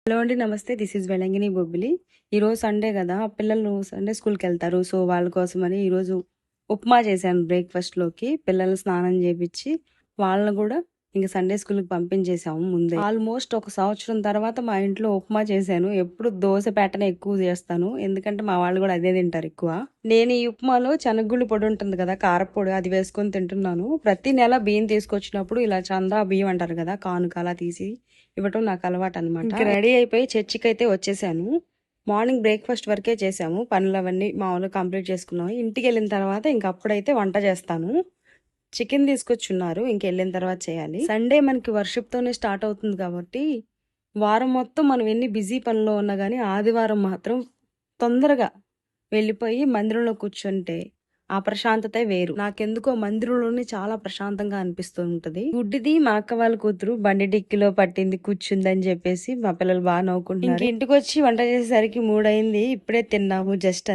Hello అండి. నమస్తే. This is Velangini Bobbili. ఈరోజు సండే కదా! పిల్లలు సండే స్కూల్‌కెళ్తారు. సో, వాళ్ళ కోసమని ఈరోజు ఉప్మా చేశాను బ్రేక్‌ఫాస్ట్‌లోకి. పిల్లల్ని స్నానం చేపిచ్చి, వాళ్ళని కూడా ఇంక సండే స్కూల్‌కి పంపించేసాము ముందే. ఆల్మోస్ట్ ఒక సంవత్సరం తర్వాత మా ఇంట్లో ఉప్మా చేశాను. ఎప్పుడు దోస ప్యాటర్నే ఎక్కువ చేస్తాను. ఎందుకంటే మా వాళ్ళు కూడా అదే తింటారు ఎక్కువ. నేను ఈ ఉప్మాలో శనగగుళ్ళు పొడి ఉంటుంది కదా! కారప్పొడి అది వేసుకొని తింటున్నాను. ప్రతి నెల బియ్యం తీసుకొచ్చినప్పుడు ఇలా చందా బియ్యం అంటారు కదా! కానుక అలా తీసి ఇవ్వటం నాకు అలవాటనమాట. ఇంక రెడీ అయిపోయి చర్చికైతే వచ్చేసాను. మార్నింగ్ బ్రేక్‌ఫాస్ట్ వరకే చేశాము. పనులవన్నీ మామూలుగా కంప్లీట్ చేసుకున్నాము. ఇంటికెళ్ళిన తర్వాత ఇంక అప్పుడైతే వంట చేస్తాను. చికెన్ తీసుకొచ్చున్నారు. ఇంకెళ్ళిన తర్వాత చేయాలి. సండే మనకి వర్షిప్‌తోనే స్టార్ట్ అవుతుంది కాబట్టి, వారం మొత్తం మనం ఎన్ని బిజీ పనిలో ఉన్నా గానీ, ఆదివారం మాత్రం తొందరగా వెళ్ళిపోయి మందిరంలో కూర్చుంటే ఆ ప్రశాంతతే వేరు. నాకెందుకో మందిరంలోనే చాలా ప్రశాంతంగా అనిపిస్తూ ఉంటది. గుడ్డిది మా అక్క వాళ్ళ కూతురు బండి డిక్కిలో పట్టింది కూర్చుందని చెప్పేసి మా పిల్లలు బాగా నవ్వుకుంటున్నారు. ఇంటికొచ్చి వంట చేసేసరికి 3 అయింది. ఇప్పుడే తిన్నాము జస్ట్